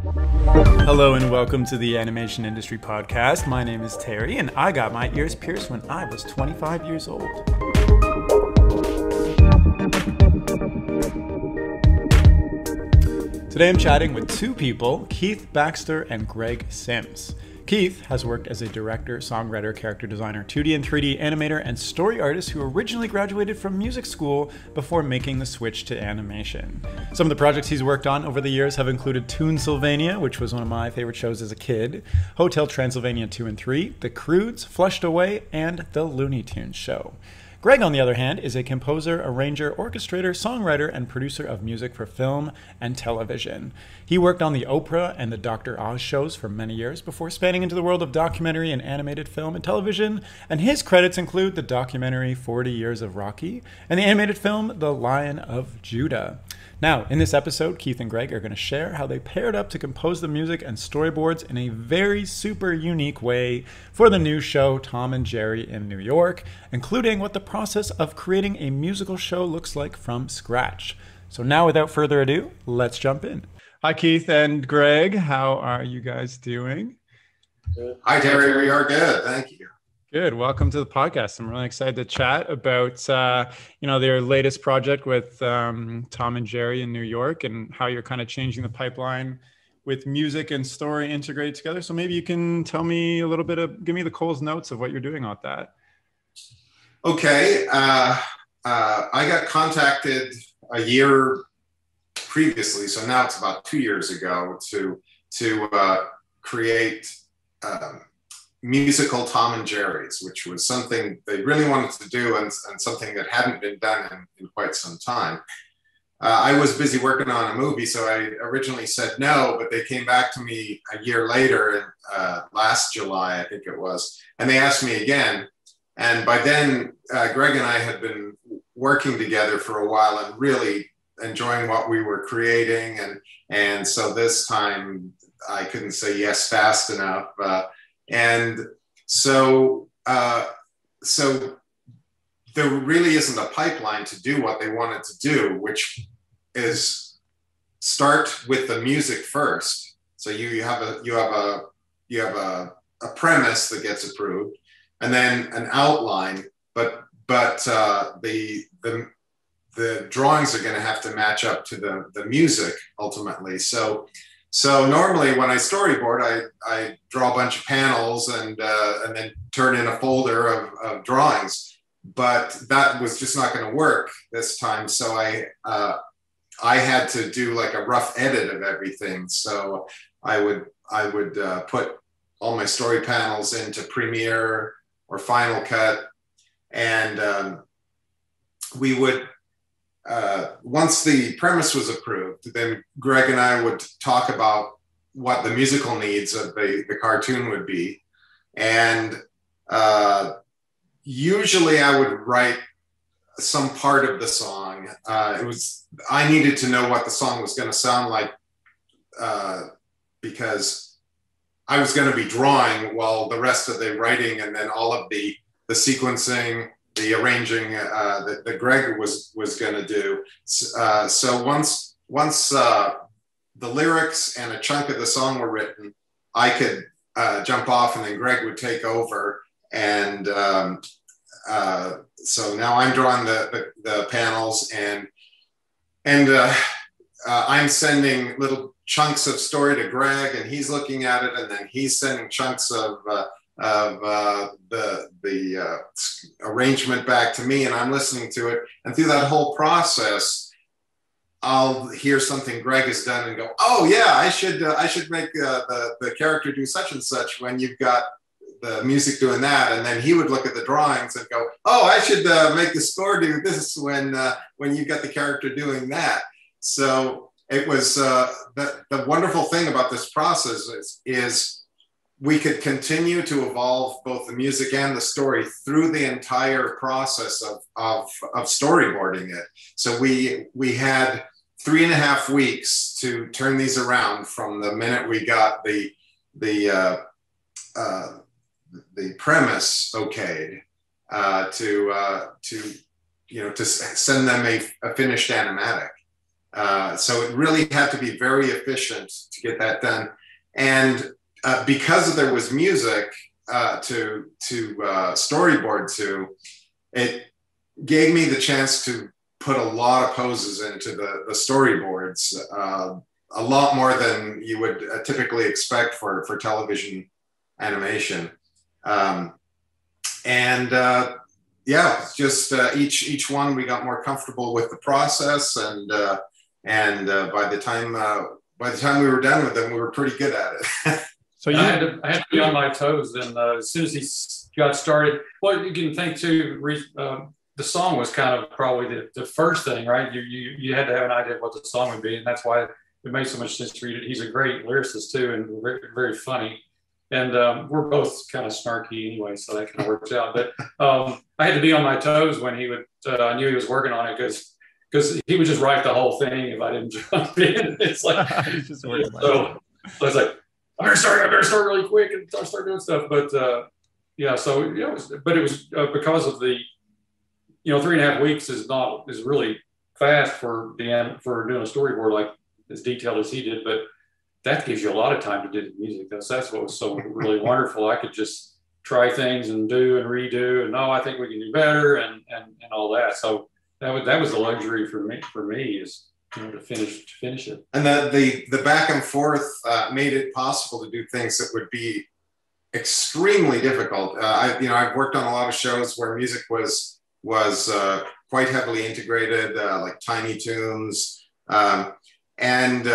Hello and welcome to the Animation Industry Podcast. My name is Terry and I got my ears pierced when I was 25 years old. Today I'm chatting with two people, Keith Baxter and Greg Sims. Keith has worked as a director, songwriter, character designer, 2D and 3D animator, and story artist who originally graduated from music school before making the switch to animation. Some of the projects he's worked on over the years have included Toonsylvania, which was one of my favorite shows as a kid, Hotel Transylvania 2 and 3, The Croods, Flushed Away, and The Looney Tunes Show. Greg, on the other hand, is a composer, arranger, orchestrator, songwriter, and producer of music for film and television. He worked on the Oprah and the Dr. Oz shows for many years before spanning into the world of documentary and animated film and television, and his credits include the documentary 40 Years of Rocky and the animated film The Lion of Judah. Now, in this episode, Keith and Greg are going to share how they paired up to compose the music and storyboards in a very super unique way for the new show Tom and Jerry in New York, including what the process of creating a musical show looks like from scratch. So now, without further ado, let's jump in. Hi, Keith and Greg. How are you guys doing? Hi, Terry. We are good. Thank you. Good. Welcome to the podcast. I'm really excited to chat about, their latest project with Tom and Jerry in New York and how you're kind of changing the pipeline with music and story integrated together. So maybe you can tell me a little bit give me the Cole's notes of what you're doing on that. Okay. I got contacted a year previously, so now it's about 2 years ago, to create musical Tom and Jerry's, which was something they really wanted to do and something that hadn't been done in quite some time. I was busy working on a movie, so I originally said no, but they came back to me a year later, last July, I think it was, and they asked me again. And by then, Greg and I had been working together for a while and really enjoying what we were creating. And so this time I couldn't say yes fast enough. And so there really isn't a pipeline to do what they wanted to do, which is start with the music first. So you have a premise that gets approved, and then an outline. But the drawings are going to have to match up to the music ultimately. So normally when I storyboard, I draw a bunch of panels and then turn in a folder of drawings, but that was just not going to work this time. So I had to do like a rough edit of everything. So I would put all my story panels into Premiere or Final Cut, and we would. Once the premise was approved, then Greg and I would talk about what the musical needs of the cartoon would be. And usually I would write some part of the song. I needed to know what the song was going to sound like because I was going to be drawing while the rest of the writing and then all of the sequencing, the arranging that Greg was going to do. So once the lyrics and a chunk of the song were written, I could jump off, and then Greg would take over. And so now I'm drawing the panels, and I'm sending little chunks of story to Greg, and he's looking at it, and then he's sending chunks of the arrangement back to me, and I'm listening to it. And through that whole process, I'll hear something Greg has done and go, oh yeah, I should make the character do such and such when you've got the music doing that. And then he would look at the drawings and go, oh, I should make the score do this when you've got the character doing that. So it was the wonderful thing about this process is we could continue to evolve both the music and the story through the entire process of storyboarding it. So we had 3.5 weeks to turn these around from the minute we got the premise okayed to send them a finished animatic. So it really had to be very efficient to get that done. And because there was music to storyboard to, it gave me the chance to put a lot of poses into the storyboards, a lot more than you would typically expect for television animation. Yeah, just each one we got more comfortable with the process, and by the time we were done with them, we were pretty good at it. So I had to be on my toes, and as soon as he got started, well, you can think too. The song was kind of probably the first thing, right? You had to have an idea of what the song would be, and that's why it made so much sense to read it. He's a great lyricist too, and very, very funny. And we're both kind of snarky anyway, so that kind of works out. But I had to be on my toes when he would. I knew he was working on it because he would just write the whole thing if I didn't jump in. It's like so I was like, I better start really quick and start doing stuff. But yeah, so yeah, it was because of the 3.5 weeks is really fast for doing a storyboard like as detailed as he did, but that gives you a lot of time to do the music. That's what was so really wonderful. I could just try things and do and redo, and I think we can do better and all that. So that was the luxury for me is to finish it. And the back and forth made it possible to do things that would be extremely difficult. I've worked on a lot of shows where music was quite heavily integrated, like Tiny Toons, and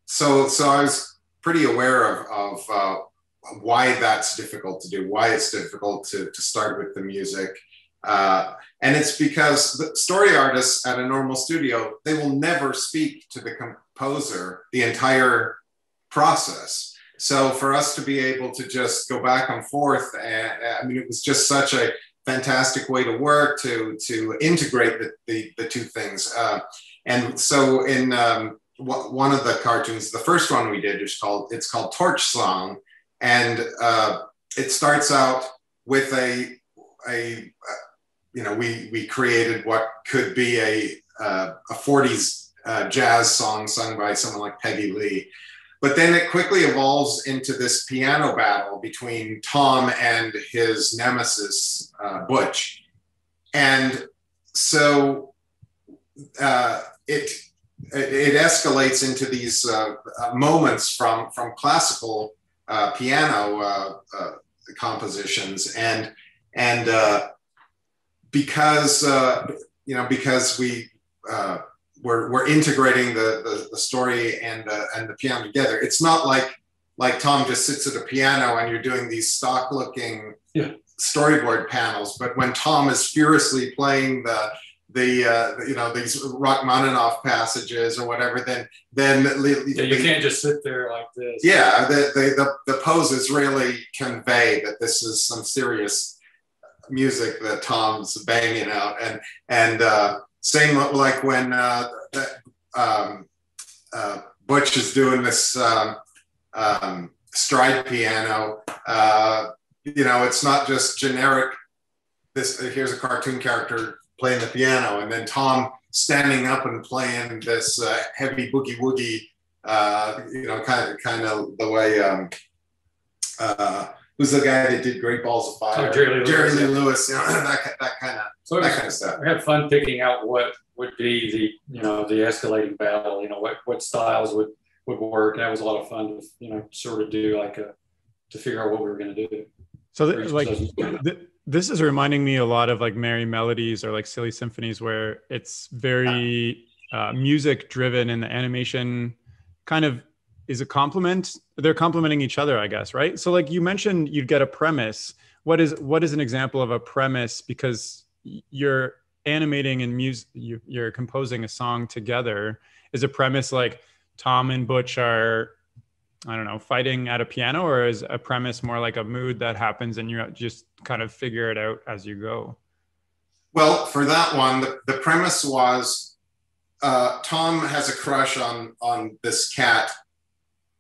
so I was pretty aware of why that's difficult to do, why it's difficult to start with the music. And it's because the story artists at a normal studio, they will never speak to the composer the entire process. So for us to be able to just go back and forth, it was just such a fantastic way to work, to integrate the two things. And so in one of the cartoons, the first one we did, it's called Torch Song, and it starts out with we created what could be a 40s jazz song sung by someone like Peggy Lee. But then it quickly evolves into this piano battle between Tom and his nemesis, Butch. And so it escalates into these moments from classical piano compositions. And because we're integrating the story and the piano together. It's not like Tom just sits at a piano and you're doing these stock looking storyboard panels. But when Tom is furiously playing these Rachmaninoff passages or whatever, then you can't just sit there like this. Yeah, the poses really convey that this is some serious music that Tom's banging out, and same like when Butch is doing this stride piano. It's not just generic. Here's a cartoon character playing the piano, and then Tom standing up and playing this heavy boogie woogie. Kind of the way. Who's the guy that did Great Balls of Fire? Jerry Lee Lewis. That kind of stuff. We had fun picking out what would be the escalating battle. What styles would work. That was a lot of fun to sort of do to figure out what we were going to do. So this is reminding me a lot of like Merry Melodies or like Silly Symphonies, where it's very music driven, and the animation kind of is a complement. They're complementing each other, I guess, right? So like you mentioned, you'd get a premise. What is an example of a premise? Because you're animating and you're composing a song together. Is a premise like Tom and Butch are, I don't know, fighting at a piano, or is a premise more like a mood that happens and you just kind of figure it out as you go? Well, for that one, the premise was Tom has a crush on this cat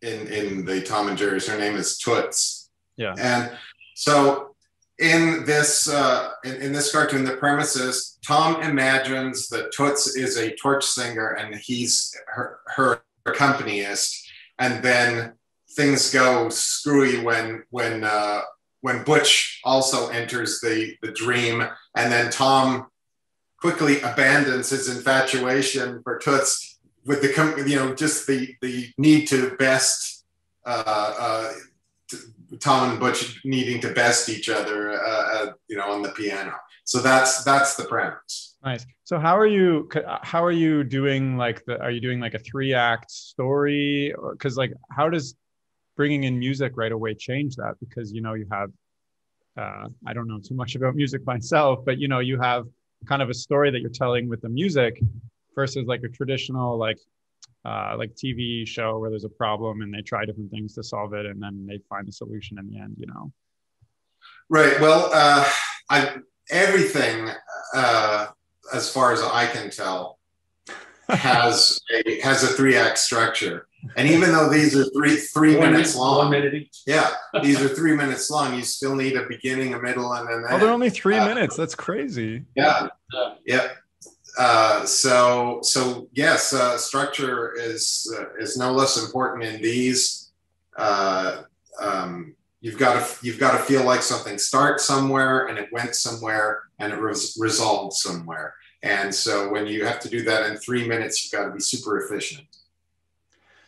in the Tom and Jerry's. Her name is Toots. Yeah. And so in this in this cartoon, the premise is Tom imagines that Toots is a torch singer and he's her accompanist, and then things go screwy when Butch also enters the dream, and then Tom quickly abandons his infatuation for Toots with just the need to best Tom and Butch needing to best each other, on the piano. So that's the premise. Nice. So how are you doing are you doing like a 3-act story, or because like how does bringing in music right away change that? Because you have I don't know too much about music myself, but you have kind of a story that you're telling with the music versus like a traditional like TV show where there's a problem and they try different things to solve it and then they find the solution in the end. Right. Well, everything as far as I can tell has a 3-act structure. And even though these are three minutes long, 1 minute each. Yeah, these are 3 minutes long. You still need a beginning, a middle, and an end. Oh, they're only 3 minutes. That's crazy. Yeah, yeah. So yes, structure is no less important in these. You've got to feel like something starts somewhere and it went somewhere and it was resolved somewhere. And so when you have to do that in 3 minutes, you've got to be super efficient.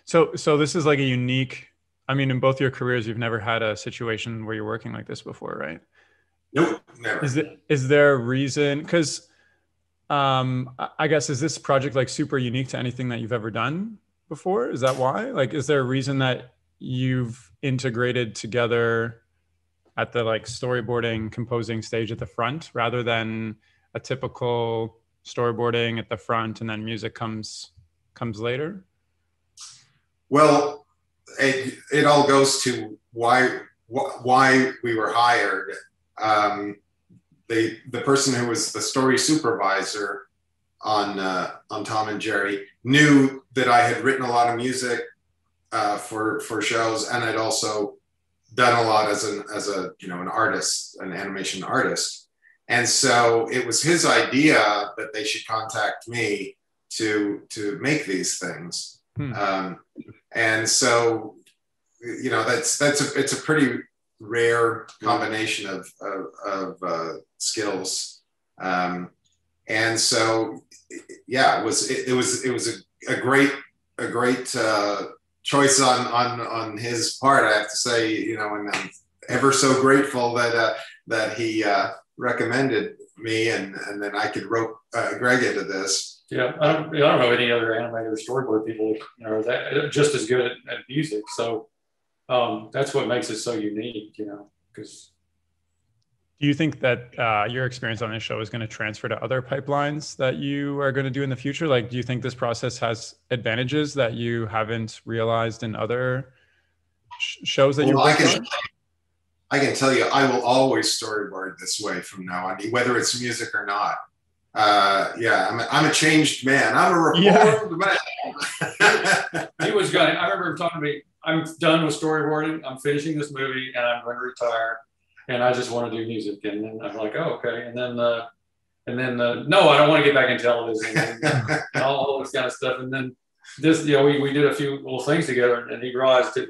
So this is like a unique, I mean, in both your careers, you've never had a situation where you're working like this before, right? Nope, never. Is there a reason? Because I guess, is this project like super unique to anything that you've ever done before? Is that why? Like, is there a reason that you've integrated together at the like storyboarding, composing stage at the front rather than a typical storyboarding at the front and then music comes later? Well, it all goes to why we were hired. The person who was the story supervisor on Tom and Jerry knew that I had written a lot of music for shows, and I'd also done a lot as an artist, an animation artist. And so it was his idea that they should contact me to make these things. And so, it's a pretty rare combination of skills. And so, yeah, it was a great choice on his part, I have to say, and I'm ever so grateful that he recommended me and then I could rope Greg into this. Yeah, I don't know any other animator or storyboard people that just as good at music. So that's what makes it so unique, because. Do you think that your experience on this show is going to transfer to other pipelines that you are going to do in the future? Like, do you think this process has advantages that you haven't realized in other shows that you're working on? I can tell you, I will always storyboard this way from now on, whether it's music or not. I'm a changed man. I'm a reformed man. He was going. I remember him talking to me. I'm done with storyboarding. I'm finishing this movie, and I'm going to retire. And I just want to do music. And then I'm like, oh, okay. And then no, I don't want to get back in television and all this kind of stuff. And then this, we did a few little things together, and he realized it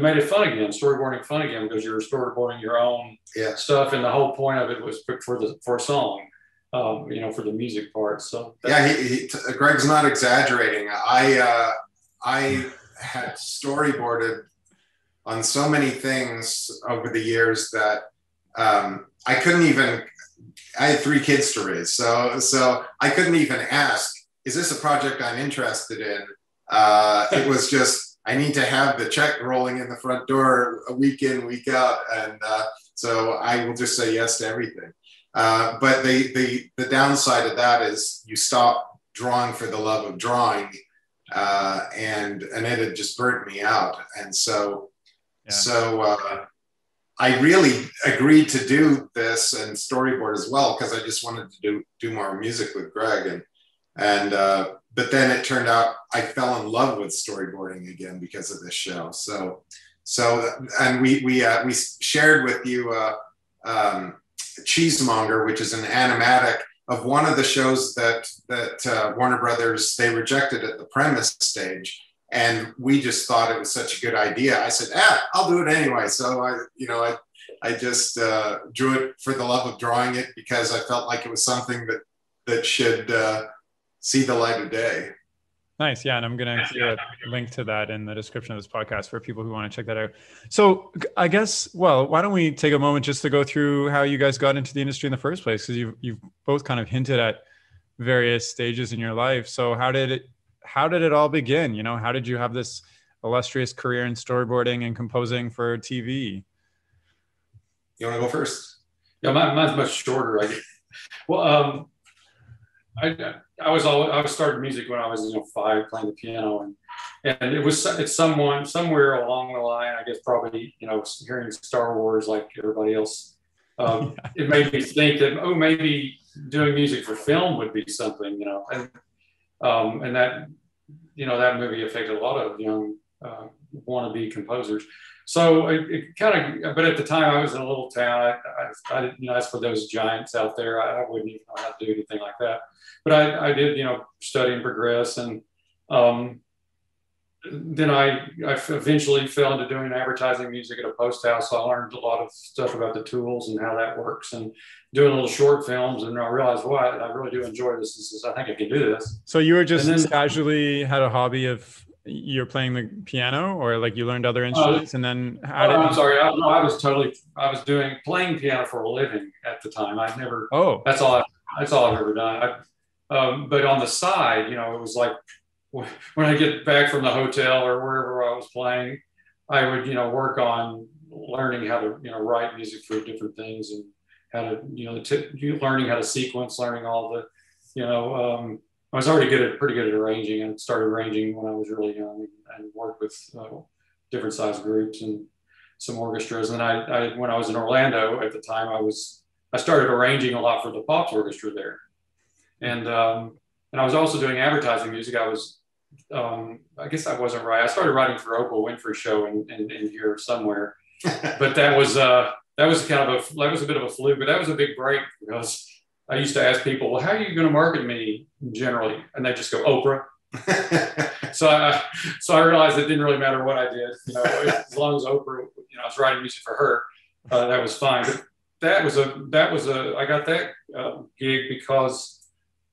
made it fun again, storyboarding fun again, because you're storyboarding your own stuff, and the whole point of it was for a song. For the music part. So Greg's not exaggerating. I had storyboarded on so many things over the years that I couldn't even. I had 3 kids to raise, so I couldn't even ask, "Is this a project I'm interested in?" It was just, I need to have the check rolling in the front door a week in, week out, and so I will just say yes to everything. But the downside of that is you stop drawing for the love of drawing, and it had just burnt me out. And so I really agreed to do this and storyboard as well, because I just wanted to do more music with Greg. But then it turned out I fell in love with storyboarding again because of this show. So So, and we shared with you Cheesemonger, which is an animatic of one of the shows that Warner Brothers, they rejected at the premise stage. And we just thought it was such a good idea. I said, I'll do it anyway. So I just drew it for the love of drawing it, because I felt like it was something that should see the light of day. Nice. Yeah. And I'm going to include a link to that in the description of this podcast for people who want to check that out. So I guess, well, why don't we take a moment just to go through how you guys got into the industry in the first place? Because you've both kind of hinted at various stages in your life. So how did it all begin? You know, how did you have this illustrious career in storyboarding and composing for TV? You want to go first? Yeah, mine's much shorter. Well, I was starting music when I was 5, playing the piano, and it's somewhere along the line, I guess probably hearing Star Wars like everybody else, it made me think that maybe doing music for film would be something, and that that movie affected a lot of young wannabe composers. So it kind of, but at the time I was in a little town. I didn't, as for those giants out there, I wouldn't even know how to do anything like that. But I did, study and progress. And then I eventually fell into doing advertising music at a post house. So I learned a lot of stuff about the tools and how that works, and doing little short films. And I realized, I really do enjoy this. I think I can do this. So you were just casually had a hobby of, you're playing the piano, or like you learned other instruments, and then I'm sorry. I was playing piano for a living at the time. I'd never. Oh, that's all I've ever done. But on the side, it was like when I get back from the hotel or wherever I was playing, I would work on learning how to write music for different things, and how to learning how to sequence, learning all the I was already pretty good at arranging, and started arranging when I was really young, and worked with different size groups and some orchestras. And I when I was in Orlando at the time, I started arranging a lot for the Pops Orchestra there. And I was also doing advertising music. I was, I guess I wasn't right. I started writing for Oprah Winfrey show in here somewhere, but that was a bit of a fluke, but that was a big break, because I used to ask people, well, how are you going to market me generally? And they just go, Oprah. So I realized it didn't really matter what I did. As long as Oprah, I was writing music for her, that was fine. But I got that gig because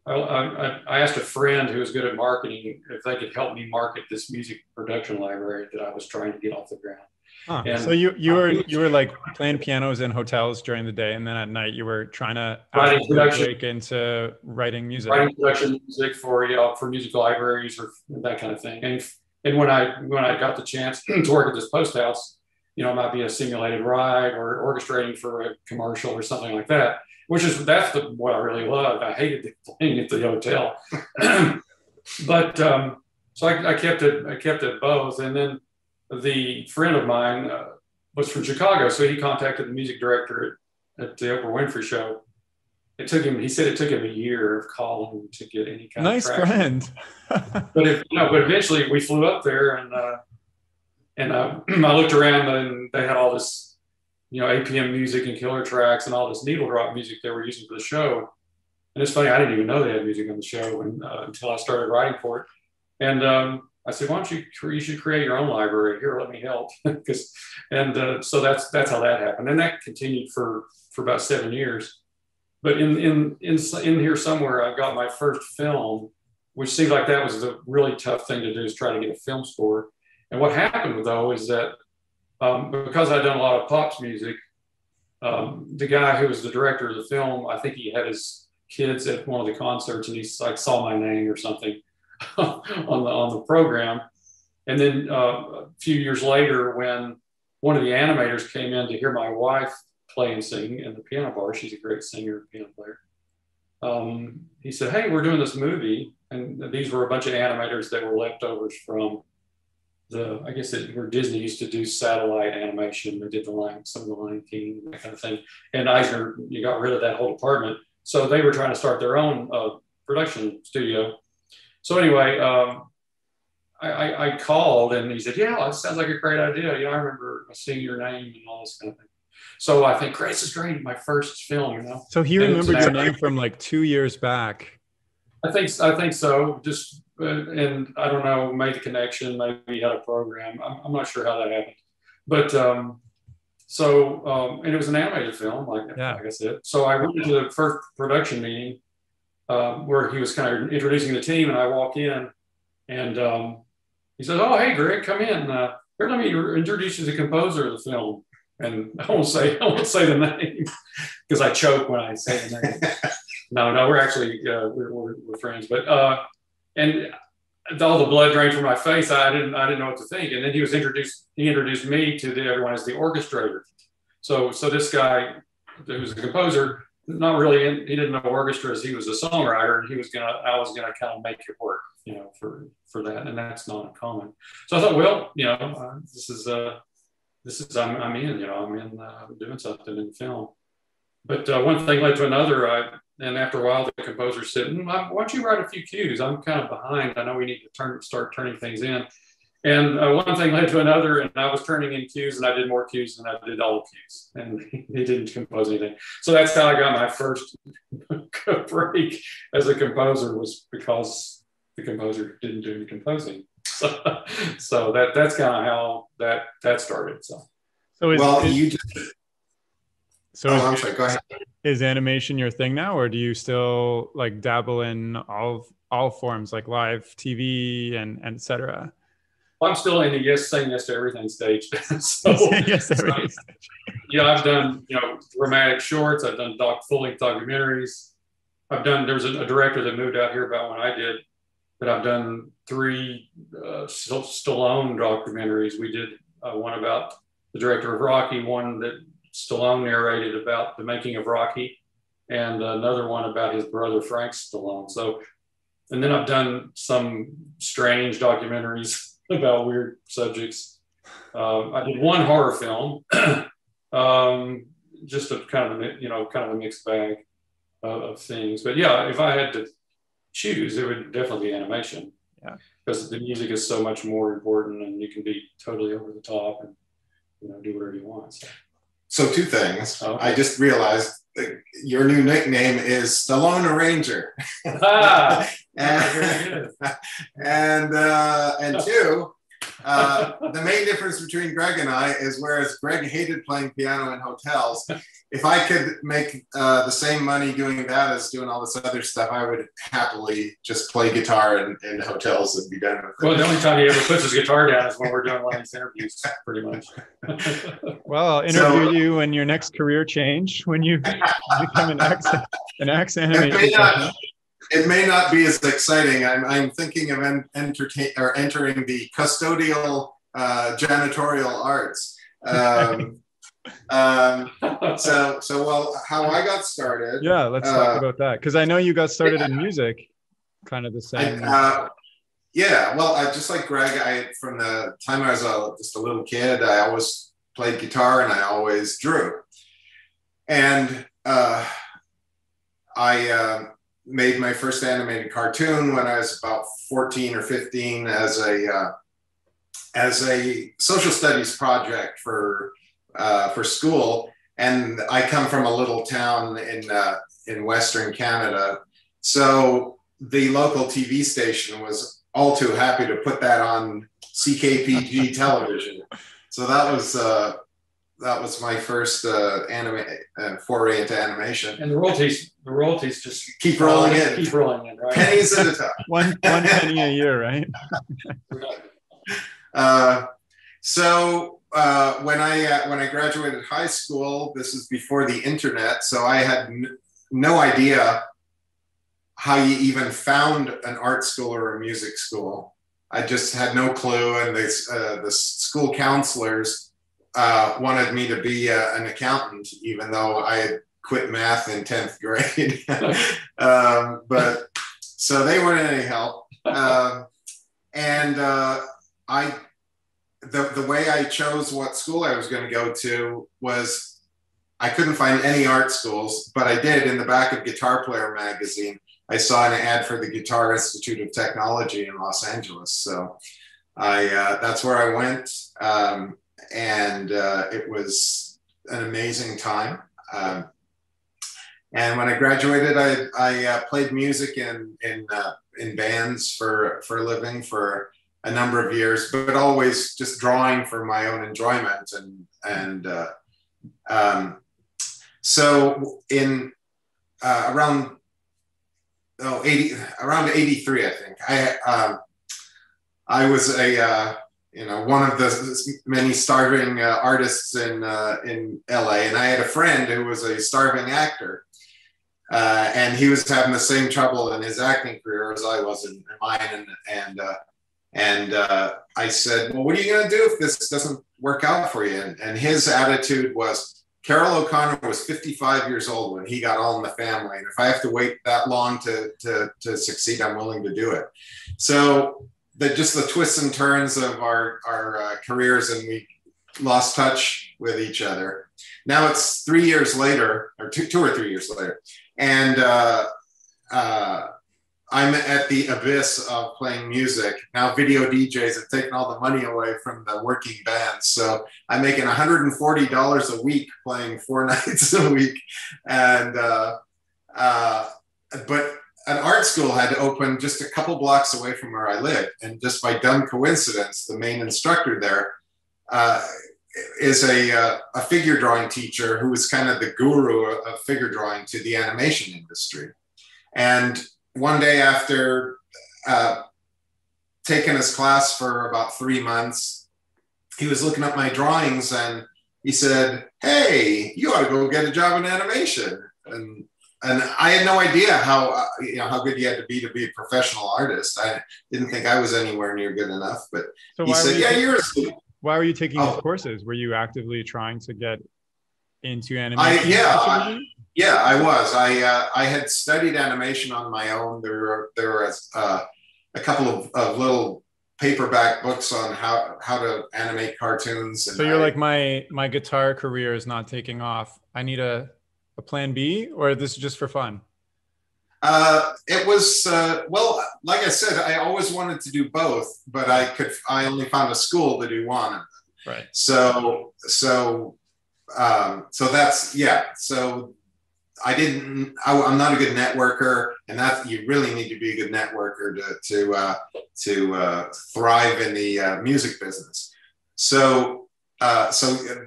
I asked a friend who was good at marketing if they could help me market this music production library that I was trying to get off the ground. Huh. And so you were like playing pianos in hotels during the day, and then at night you were trying to break into writing music. Writing production music for music libraries or that kind of thing. And when I got the chance to work at this post house, it might be a simulated ride or orchestrating for a commercial or something like that. That's what I really loved. I hated playing at the hotel, but so I kept it both. And then the friend of mine was from Chicago, so he contacted the music director at the Oprah Winfrey show. He said it took him a year of calling to get any kind nice of traction. Friend. but eventually we flew up there, and I looked around, and they had all this, APM music and killer tracks and all this needle drop music they were using for the show. And it's funny, I didn't even know they had music on the show until I started writing for it. And I said, why don't you should create your own library here, let me help. So that's how that happened. And that continued for about 7 years. But in here somewhere, I got my first film, which seemed like that was the really tough thing to do, is try to get a film score. And what happened though is that because I'd done a lot of Pops music, the guy who was the director of the film, I think he had his kids at one of the concerts, and he like saw my name or something on the program. And then a few years later, when one of the animators came in to hear my wife play and sing in the piano bar, she's a great singer and piano player, he said, hey, we're doing this movie. And these were a bunch of animators that were leftovers from where Disney used to do satellite animation. They did some of the Lion King, that kind of thing. And Eisner, you got rid of that whole department. So they were trying to start their own production studio. So anyway, I called and he said, yeah, that sounds like a great idea. I remember seeing your name and all this kind of thing. So I think, this is great. My first film, So he remembered your name from like 2 years back. I think so. Just, and I don't know, made the connection, maybe he had a program. I'm not sure how that happened. But and it was an animated film, like I said. So I went to the first production meeting where he was kind of introducing the team, and I walk in, and he says, "Oh, hey, Greg, come in. Here, let me introduce you to the composer of the film." And I won't say the name because I choke when I say the name. No, we're actually we're friends. But and all the blood drained from my face. I didn't know what to think. And then he introduced me to everyone as the orchestrator. So this guy who's a composer, not really, he didn't know orchestras. He was a songwriter, and I was gonna kind of make it work, for that, and that's not uncommon. So I thought, well, this is I'm in, I'm doing something in film. But one thing led to another. And after a while, the composer said, why don't you write a few cues? I'm kind of behind. I know we need to start turning things in. And one thing led to another, and I was turning in cues, and I did more cues than I did all the cues. And he didn't compose anything. So that's how I got my first break as a composer, was because the composer didn't do any composing. So that's kind of how that started. I'm sorry, go ahead. Is animation your thing now, or do you still like dabble in all forms, like live TV and et cetera? Well, I'm still in the saying yes to everything stage. Yes, everything stage. I've done dramatic shorts. I've done full-length documentaries. There was a director that moved out here about when I did, but I've done 3 Stallone documentaries. We did one about the director of Rocky, one that Stallone narrated about the making of Rocky, and another one about his brother Frank Stallone. So, and then I've done some strange documentaries about weird subjects. I did one horror film, just a kind of a mixed bag of things. But yeah, if I had to choose, it would definitely be animation. Yeah, because the music is so much more important, and you can be totally over the top and do whatever you want. So 2 things. Okay. I just realized that your new nickname is Stallone Arranger. And 2, the main difference between Greg and I is, whereas Greg hated playing piano in hotels, if I could make the same money doing that as doing all this other stuff, I would happily just play guitar in hotels and be done with it. Well, the only time he ever puts his guitar down is when we're doing one of these interviews, pretty much. Well, I'll interview you in your next career change when you become an ex animator. It may not be as exciting. I'm thinking of entering the custodial janitorial arts. Well, how I got started. Yeah, let's talk about that, because I know you got started in music, kind of the same. Just like Greg, from the time I was just a little kid, I always played guitar and I always drew. And I made my first animated cartoon when I was about 14 or 15 as a social studies project for school. And I come from a little town in Western Canada. So the local TV station was all too happy to put that on CKPG television. So that was my first foray into animation. And the royalties just keep rolling in. Keep rolling in, right? Pennies at a time. one penny a year, right? When I graduated high school, this is before the internet, so I had no idea how you even found an art school or a music school. I just had no clue, and the school counselors wanted me to be an accountant, even though I had quit math in 10th grade. But so they weren't any help. The way I chose what school I was going to go to was, I couldn't find any art schools, but I did in the back of Guitar Player magazine. I saw an ad for the Guitar Institute of Technology in Los Angeles. So that's where I went, and it was an amazing time. And when I graduated, I played music in bands for a living for a number of years, but always just drawing for my own enjoyment. So in around 83, I think I was one of the many starving artists in LA, and I had a friend who was a starving actor. And he was having the same trouble in his acting career as I was in mine. And I said, well, what are you going to do if this doesn't work out for you? And his attitude was, Carroll O'Connor was 55 years old when he got All in the Family. And if I have to wait that long to succeed, I'm willing to do it. So just the twists and turns of our careers, and we lost touch with each other. Now it's 3 years later, or two or 3 years later. And I'm at the abyss of playing music. Now video DJs have taken all the money away from the working bands. So I'm making $140 a week playing 4 nights a week. And, but an art school had to open just a couple blocks away from where I lived. And just by dumb coincidence, the main instructor there is a figure drawing teacher who was kind of the guru of figure drawing to the animation industry. And one day after taking his class for about 3 months, he was looking at my drawings and he said, hey, you ought to go get a job in animation. And I had no idea how good you had to be a professional artist. I didn't think I was anywhere near good enough, but so he said, yeah, you're a student. Why were you taking these courses? Were you actively trying to get into animation? Yeah, I was. I had studied animation on my own. There was a couple of little paperback books on how to animate cartoons. And so you're like, my guitar career is not taking off. I need a plan B, or this is just for fun? It was, well, like I said, I always wanted to do both, but I only found a school to do one of them. Right. So that's, yeah. So I'm not a good networker, and that you really need to be a good networker to thrive in the music business. So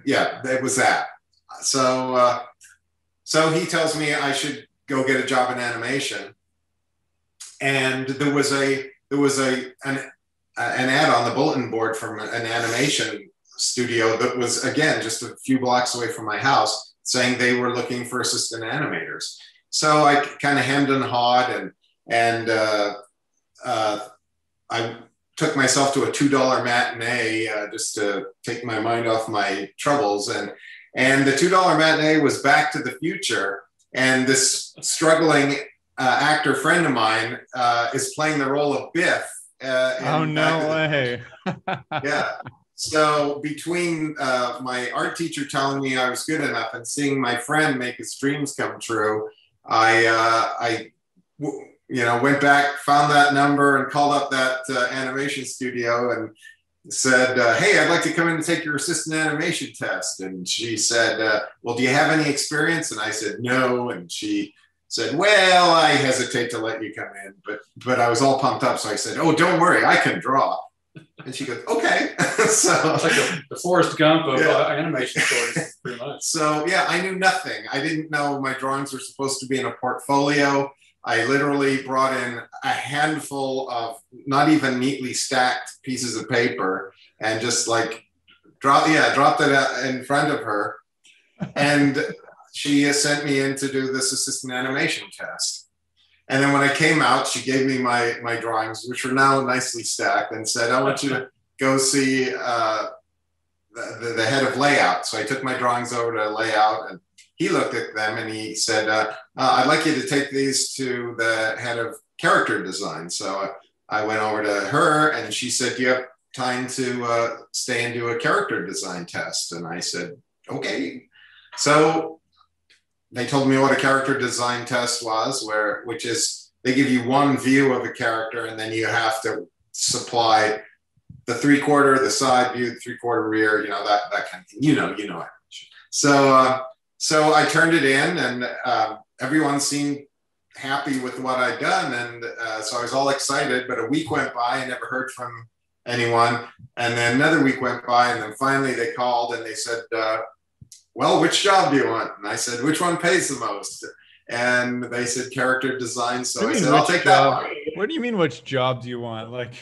yeah, it was that. So he tells me I should go get a job in animation, and there was an ad on the bulletin board from an animation studio that was, again, just a few blocks away from my house, saying they were looking for assistant animators. So I kind of hemmed and hawed, and I took myself to a $2 matinee just to take my mind off my troubles, and the $2 matinee was Back to the Future. And this struggling actor friend of mine is playing the role of Biff. Oh, no way. Yeah. So between my art teacher telling me I was good enough and seeing my friend make his dreams come true, I went back, found that number, and called up that animation studio and said, hey, I'd like to come in and take your assistant animation test. And she said, well, do you have any experience? And I said, no. And she said, well, I hesitate to let you come in, but I was all pumped up. So I said, oh, don't worry, I can draw. And she goes, okay. So it's like the Forrest Gump of animation stories, pretty much. So yeah, I knew nothing. I didn't know my drawings were supposed to be in a portfolio. I literally brought in a handful of not even neatly stacked pieces of paper and just like dropped it in front of her. And she sent me in to do this assistant animation test. And then when I came out, she gave me my drawings, which were now nicely stacked, and said, I want you to go see the head of layout. So I took my drawings over to layout, and he looked at them and he said, I'd like you to take these to the head of character design. So I went over to her, and she said, do you have time to stay and do a character design test? And I said, okay. So they told me what a character design test was, which is they give you one view of a character, and then you have to supply the 3/4, the side view, the 3/4 rear, that kind of thing. You know animation. So I turned it in, and everyone seemed happy with what I'd done, and so I was all excited. But a week went by, I never heard from anyone, and then another week went by, and then finally they called and they said, well, which job do you want? And I said, which one pays the most? And they said character design. So I said, I'll take that one. What do you mean, which job do you want? Like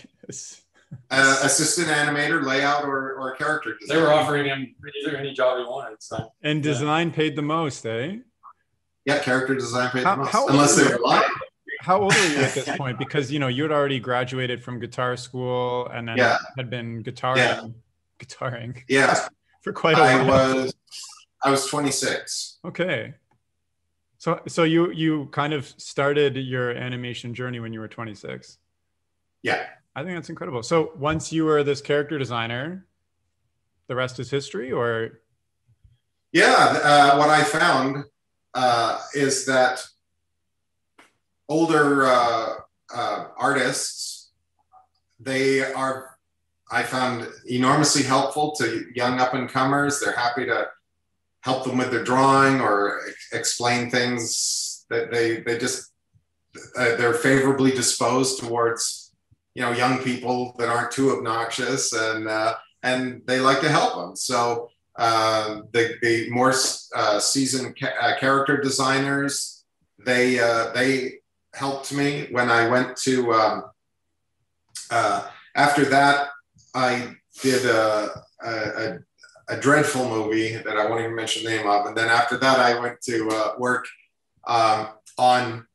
assistant animator, layout, or character design. They were offering him either any job he wanted. So. And design paid the most, eh? Yeah, character design paid the most. Unless they were lying. How old were you at this point? Because, you had already graduated from guitar school and then had been guitaring for quite a while. I was 26. Okay. So you kind of started your animation journey when you were 26. Yeah. I think that's incredible. So once you were this character designer, the rest is history, or? Yeah, what I found is that older artists, I found enormously helpful to young up-and-comers. They're happy to help them with their drawing or explain things that they're favorably disposed towards, young people that aren't too obnoxious, and they like to help them. So the more seasoned character designers, they helped me when I went to. After that, I did a dreadful movie that I won't even mention the name of, and then after that, I went to work on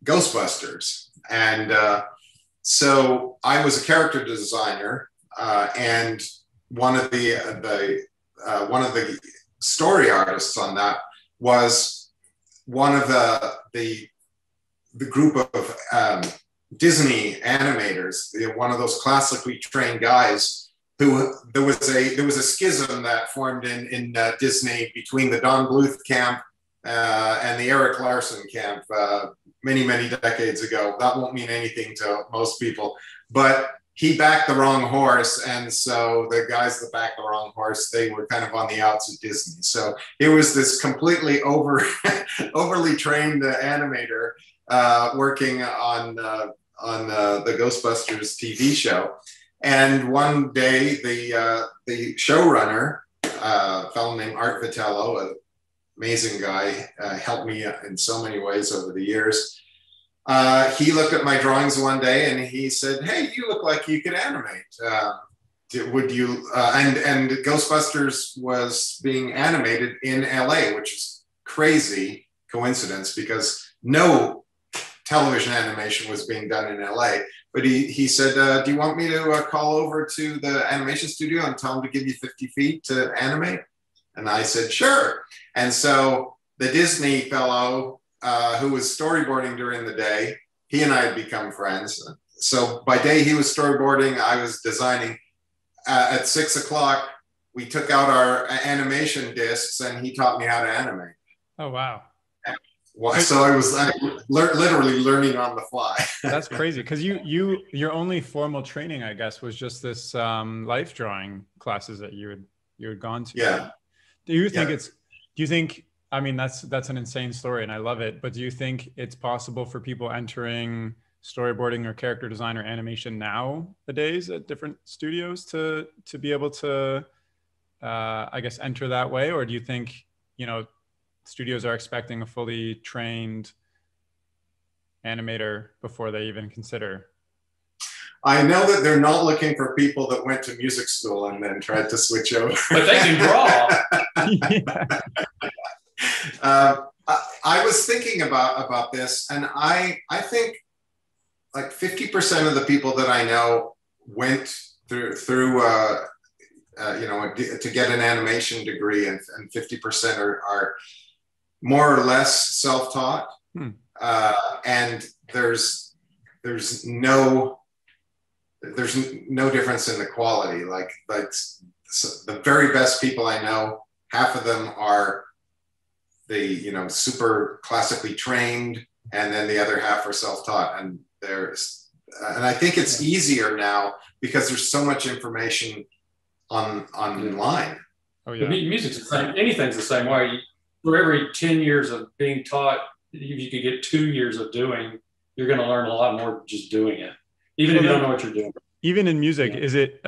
Ghostbusters, and so I was a character designer, and one of the story artists on that was one of the group of Disney animators, one of those classically trained guys who there was a schism that formed in Disney between the Don Bluth camp and the Eric Larson camp many decades ago. That won't mean anything to most people, but he backed the wrong horse, and so the guys that backed the wrong horse, they were kind of on the outs of Disney. So it was this completely overly trained animator working on the Ghostbusters TV show. And one day, the showrunner, a fellow named Art Vitello, an amazing guy, helped me in so many ways over the years. He looked at my drawings one day and he said, "Hey, you look like you could animate. Would you?" And Ghostbusters was being animated in LA, which is crazy coincidence because no television animation was being done in LA. But he said, "Do you want me to call over to the animation studio and tell them to give you 50 feet to animate?" And I said, "Sure." And so the Disney fellow who was storyboarding during the day, he and I had become friends. So by day he was storyboarding, I was designing. At 6 o'clock, we took out our animation discs and he taught me how to animate. Oh, wow. So I was literally learning on the fly. That's crazy, because your only formal training, I guess, was just this life drawing classes that you had gone to. Yeah. Do you think I mean, that's an insane story and I love it, but do you think it's possible for people entering storyboarding or character design or animation nowadays at different studios to be able to I guess enter that way? Or do you think, studios are expecting a fully trained animator before they even consider? I know that they're not looking for people that went to music school and then tried to switch over. But they can draw. I was thinking about this, and I think like 50% of the people that I know went through to get an animation degree, and 50% are more or less self-taught. And there's no difference in the quality. Like the very best people I know, half of them are the super classically trained, and then the other half are self-taught, and and I think it's easier now because there's so much information online. Oh yeah, music's the same. Anything's the same way. For every 10 years of being taught, if you could get 2 years of doing, you're going to learn a lot more just doing it, even if you don't know what you're doing. Even in music, is it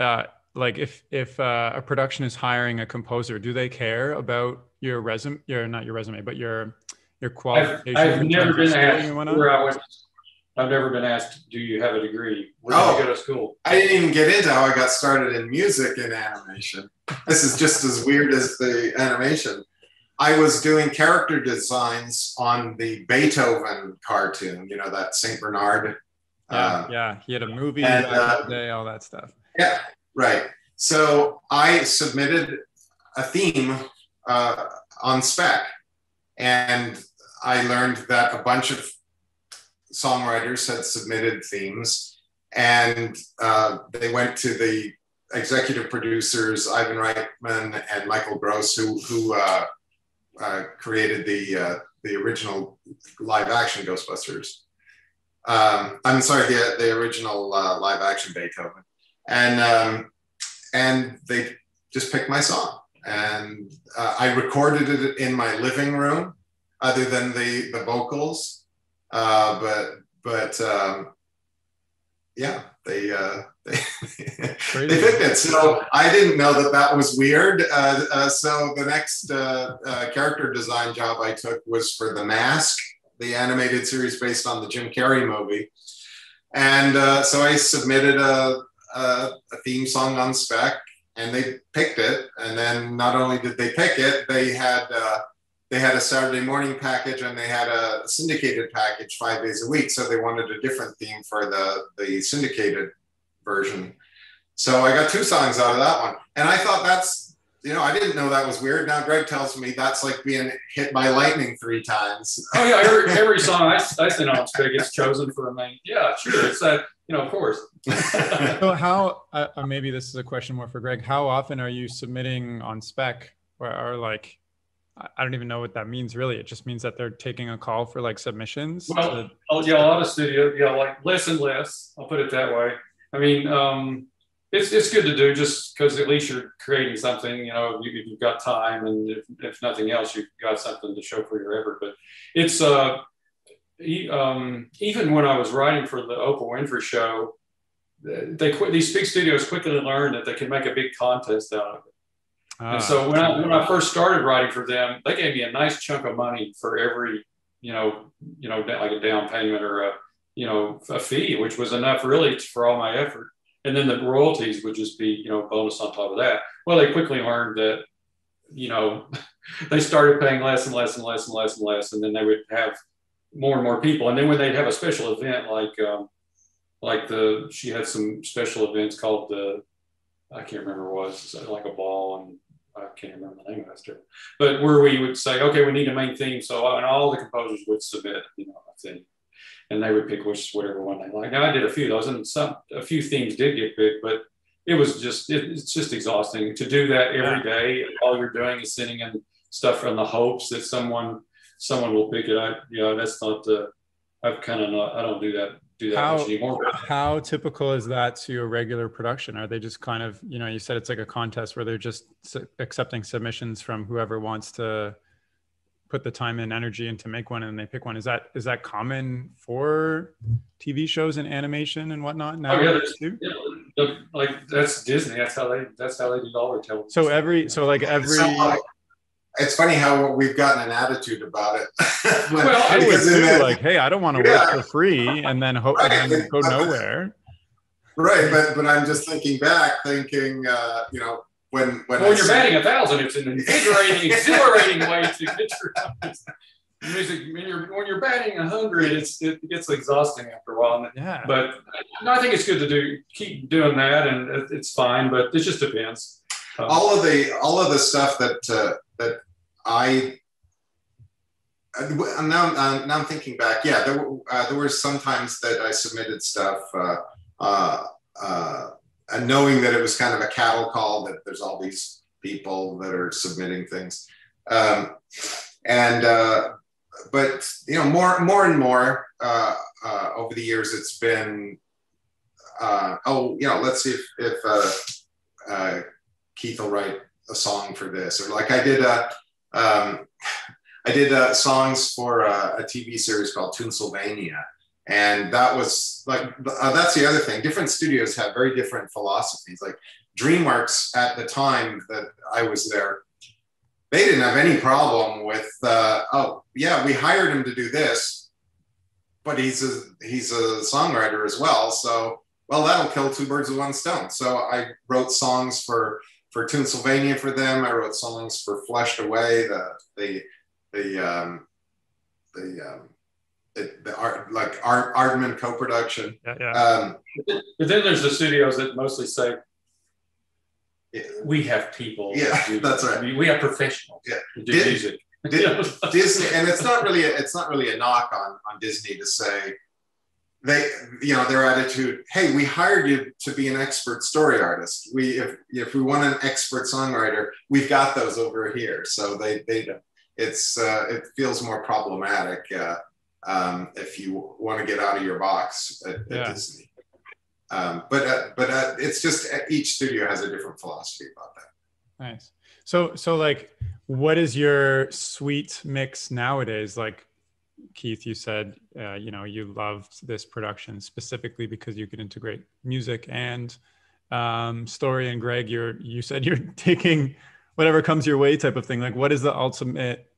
like if a production is hiring a composer, do they care about your resume? Not your resume, but your qualifications. I've never been asked where I was. I've never been asked, do you have a degree? Where did you go to school? I didn't even get into how I got started in music and animation. This is just as weird as the animation. I was doing character designs on the Beethoven cartoon, you know, that St. Bernard. Yeah, he had a movie back in the day, all that stuff. Yeah, right. So I submitted a theme on spec, and I learned that a bunch of songwriters had submitted themes, and they went to the executive producers, Ivan Reitman and Michael Gross, who created the original live action Ghostbusters. I'm sorry, the original live action Beethoven, and they just picked my song, and I recorded it in my living room, other than the vocals, but yeah, they picked it. So I didn't know that was weird. So the next character design job I took was for The Mask, the animated series based on the Jim Carrey movie. And so I submitted a theme song on spec, and they picked it. And then not only did they pick it, they had a Saturday morning package, and they had a syndicated package 5 days a week. So they wanted a different theme for the syndicated version. So I got 2 songs out of that one. And I thought that's, you know, I didn't know that was weird. Now Greg tells me that's like being hit by lightning 3 times. Oh yeah, every song I sing on spec gets chosen for a main. Yeah, sure. It's that, you know, of course. So how, maybe this is a question more for Greg, how often are you submitting on spec, or like, I don't even know what that means really. It just means that they're taking a call for like submissions. Well, a lot of studios, like less and less, I'll put it that way. I mean, it's good to do, just because at least you're creating something, you know, you've got time, and if nothing else, you've got something to show for your effort. But it's, even when I was writing for the Oprah Winfrey Show, these big studios quickly learned that they can make a big contest out of it. And so when I first started writing for them, they gave me a nice chunk of money for every, you know, like a down payment or a fee, which was enough really for all my effort. And then the royalties would just be, you know, bonus on top of that. Well, they quickly learned that, you know, they started paying less and less and less and less and less, and then they would have more and more people. And then when they'd have a special event, she had some special events called I can't remember what it was, like a ball, and I can't remember the name of that stuff. But where we would say, okay, we need a main theme. So, and all the composers would submit, you know, a theme, and they would pick whatever one they like. Now I did a few of those, and a few themes did get picked, but it was just, it's just exhausting to do that every day. All you're doing is sending in stuff in the hopes that someone will pick it. That's not I've kind of not, I don't do that much anymore. How typical is that to a regular production? Are they just kind of, you know, you said it's like a contest where they're just accepting submissions from whoever wants to put the time and energy in to make one, and they pick one. Is that common for TV shows and animation and whatnot now? Oh, too? Yeah, like that's Disney. That's how they do all their television. It's funny how we've gotten an attitude about it. Well, I would too, like, hey, I don't want to work for free and then hope and then go nowhere. Right, but I'm just thinking back, you know, when you're batting 1,000, it's an invigorating, exhilarating way to get your music. When you're batting 100, it gets exhausting after a while. Yeah. But I think it's good to keep doing that, and it's fine. But it just depends. All of the stuff that now I'm thinking back. Yeah, there were some times that I submitted stuff, and knowing that it was kind of a cattle call, that there's all these people that are submitting things, but you know, more and more over the years, it's been let's see if Keith will write a song for this, or like I did songs for a TV series called Toonsylvania, and that was like that's the other thing. Different studios have very different philosophies. Like DreamWorks at the time that I was there, they didn't have any problem with we hired him to do this, but he's a songwriter as well, so that'll kill two birds with one stone. So I wrote songs for Toonsylvania for them. I wrote songs for Fleshed Away, the Aardman co-production. But then there's the studios that mostly say, we have people. Yeah, that's right. We have professionals who do music. Disney, and it's not really a knock on Disney to say their attitude. Hey, we hired you to be an expert story artist. If we want an expert songwriter, we've got those over here. So it feels more problematic if you want to get out of your box at Disney. But it's just each studio has a different philosophy about that. Nice. So like, what is your sweet mix nowadays? Like Keith, you said, you loved this production specifically because you could integrate music and story. And Greg, you said you're taking whatever comes your way type of thing. Like, what is the ultimate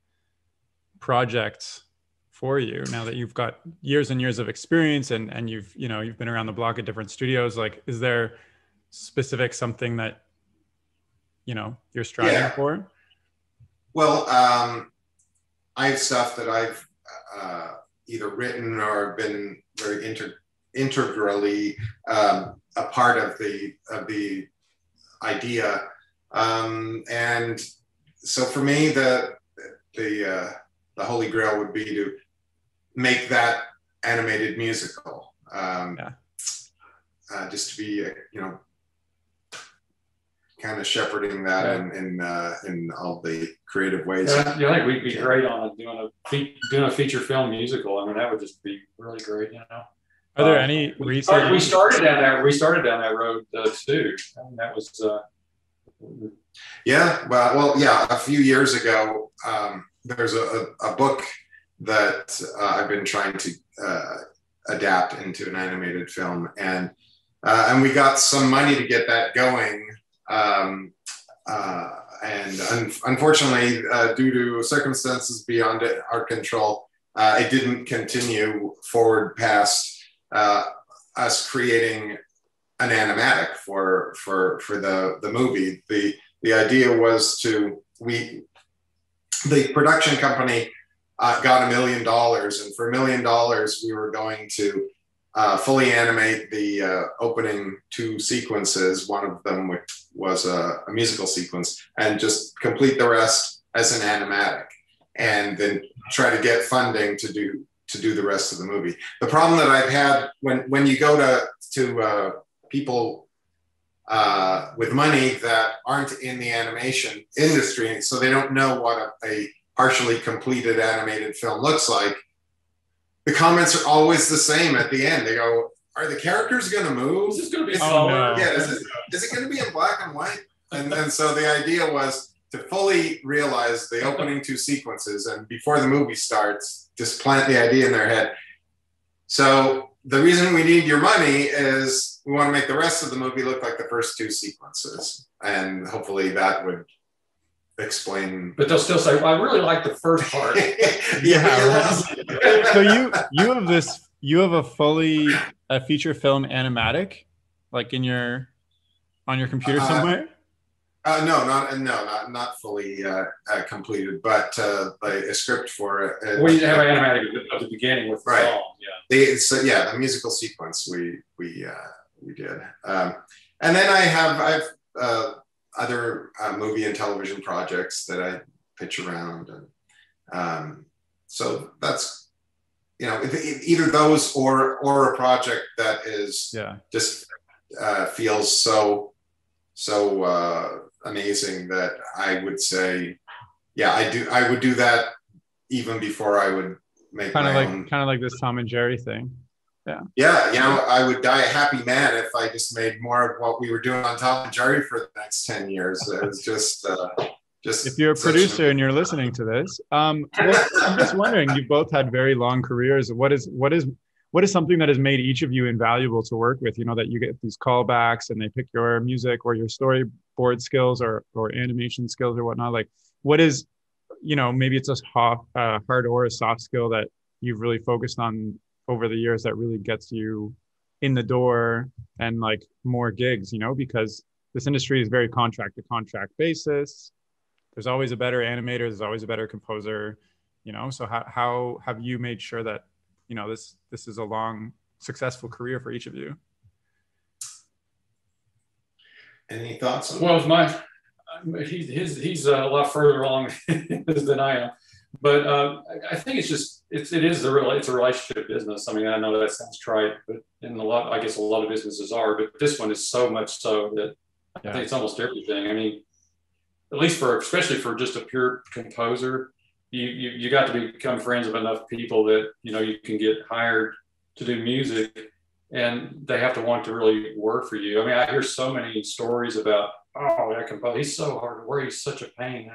project for you now that you've got years and years of experience and you've been around the block at different studios? Like, is there specific something that you're striving for? Well, I have stuff that I've either written or been very integrally a part of the idea, and so for me, the holy grail would be to make that animated musical. Just to be, kind of shepherding that in all the creative ways. Yeah, I think we'd be great on doing a feature film musical. I mean, that would just be really great. Are there any recent? We started down that road too. I mean, that was. A few years ago, there's a book that I've been trying to adapt into an animated film, and we got some money to get that going. Unfortunately, due to circumstances beyond our control, it didn't continue forward past us creating an animatic for the movie. The idea was the production company got $1 million, and for $1 million we were going to fully animate the opening two sequences. One of them was a musical sequence, and just complete the rest as an animatic, and then try to get funding to do the rest of the movie. The problem that I've had when you go to people with money that aren't in the animation industry, so they don't know what a partially completed animated film looks like, the comments are always the same at the end. They go, are the characters going to move? Is this going to be color? Yeah, is it going to be in black and white? And so the idea was to fully realize the opening two sequences, and before the movie starts, just plant the idea in their head. So the reason we need your money is we want to make the rest of the movie look like the first two sequences. And hopefully that would explain. But they'll still say, well, I really like the first part. So you have a feature film animatic, like on your computer somewhere? No, not fully completed, but a script for it. We have an animatic at the beginning with the song. Yeah. The musical sequence we did, and then I have other movie and television projects that I pitch around, and so that's either those or a project that is just feels so amazing that I would say, I would do that even before I would make kind of like this Tom and Jerry thing. Yeah, you know, I would die a happy man if I just made more of what we were doing on Tom and Jerry for the next 10 years. It was just if you're a producer and you're listening to this, well, I'm just wondering, you both had very long careers. What is something that has made each of you invaluable to work with? You know, that you get these callbacks and they pick your music or your storyboard skills or animation skills or whatnot. Like, what is, you know, maybe it's a hard or a soft skill that you've really focused on over the years that really gets you in the door and like more gigs, you know, because this industry is very contract to contract basis. There's always a better animator, there's always a better composer, you know. So how have you made sure that, you know, this is a long, successful career for each of you? Any thoughts? Well, he's a lot further along than I am, but I think it's a relationship business. I mean, I know that sounds trite, but I guess a lot of businesses are, but this one is so much so that I think it's almost everything. I mean, at least especially for just a pure composer, you got to become friends with enough people that, you know, you can get hired to do music and they have to want to really work for you. I mean, I hear so many stories about, oh, that composer, he's so hard to work, he's such a pain.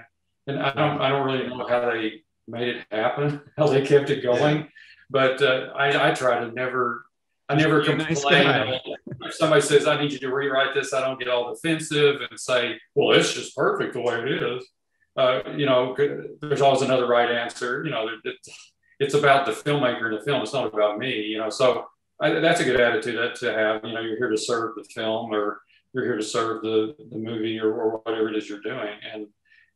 And I don't really know how they made it happen, how they kept it going. But I try to never complain. Nice. If somebody says, I need you to rewrite this, I don't get all defensive and say, well, it's just perfect the way it is. You know, there's always another right answer. You know, it's about the filmmaker and the film. It's not about me, you know. So that's a good attitude to have. You know, you're here to serve the film, or you're here to serve the movie, or whatever it is you're doing. And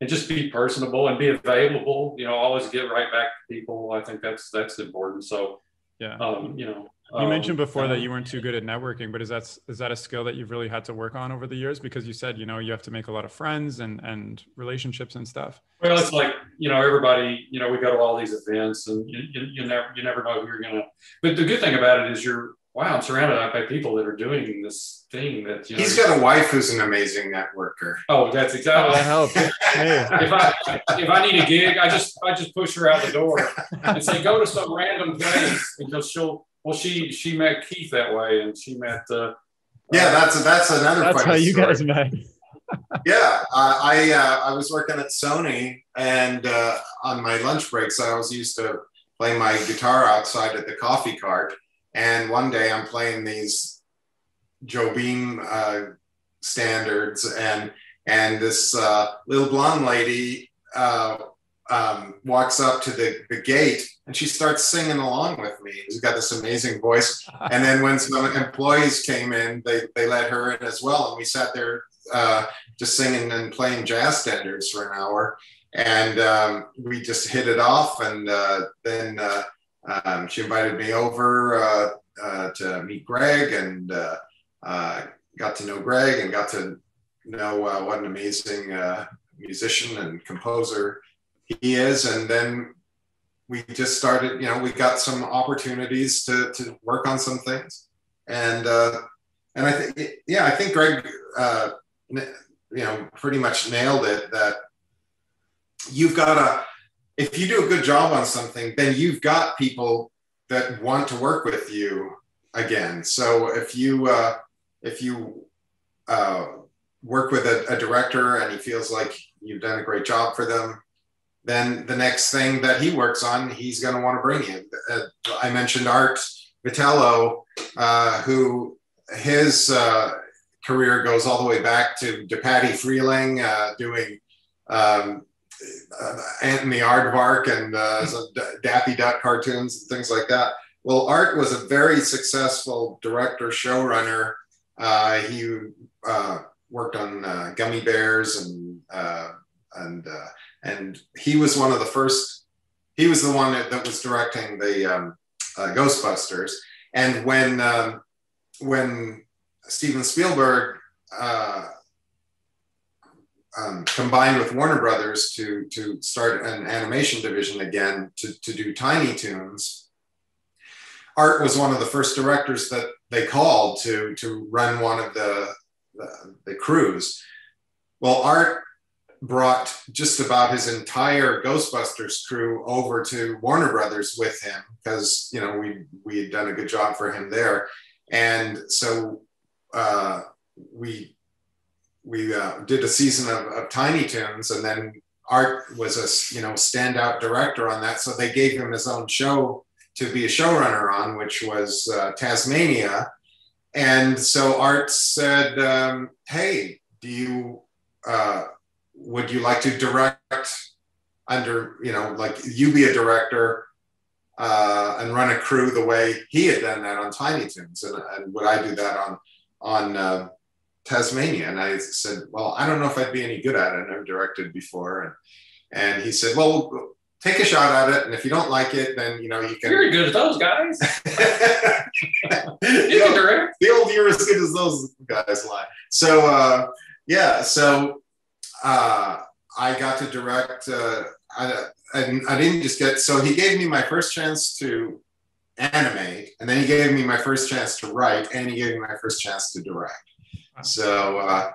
just be personable and be available. You know, always get right back to people. I think that's important. So, yeah. You know, you mentioned before that you weren't too good at networking, but is that a skill that you've really had to work on over the years? Because you said, you know, you have to make a lot of friends and relationships and stuff. Well, it's like, you know, everybody, you know, we go to all these events and you never know who you're going to, but the good thing about it is I'm surrounded by people that are doing this thing that, you know. He's got a wife who's an amazing networker. Oh, that's exactly. That helps. Hey. If I need a gig, I just push her out the door and say, go to some random place, because she met Keith that way, and she met. That's another. That's how you story. Guys met. Yeah, I was working at Sony, and on my lunch breaks, I always used to play my guitar outside at the coffee cart. And one day I'm playing these Joe Beam standards, and this little blonde lady walks up to the gate, and she starts singing along with me. She's got this amazing voice. And then when some employees came in, they let her in as well. And we sat there just singing and playing jazz standards for an hour. And we just hit it off. And then she invited me over to meet Greg, and got to know Greg and got to know what an amazing musician and composer he is. And then we just started, you know, we got some opportunities to work on some things. And I think Greg, you know, pretty much nailed it, that you've got if you do a good job on something, then you've got people that want to work with you again. So if you work with a director and he feels like you've done a great job for them, then the next thing that he works on, he's going to want to bring you. I mentioned Art Vitello, who his career goes all the way back to Patty Freeling, doing Ant and the Aardvark and Daffy Duck cartoons and things like that. Well, Art was a very successful director, showrunner. He worked on Gummy Bears, and he was one of the first. He was the one that was directing the Ghostbusters. And when Steven Spielberg combined with Warner Brothers to start an animation division again to do Tiny Toons, Art was one of the first directors that they called to run one of the crews. Well, Art brought just about his entire Ghostbusters crew over to Warner Brothers with him because, you know, we had done a good job for him there. And so we did a season of Tiny Toons, and then Art was a, you know, standout director on that. So they gave him his own show to be a showrunner on, which was Tasmania. And so Art said, hey, would you like to direct under, you know, like you be a director and run a crew the way he had done that on Tiny Toons, and would I do that on Tasmania? And I said, well, I don't know if I'd be any good at it. I've never directed before. And he said, well, take a shot at it, and if you don't like it, then, you know, you can. You're good at those guys. You can direct. The old "you're as good as those guys" line. So so I got to direct. I didn't just get. So he gave me my first chance to animate, and then he gave me my first chance to write, and he gave me my first chance to direct. So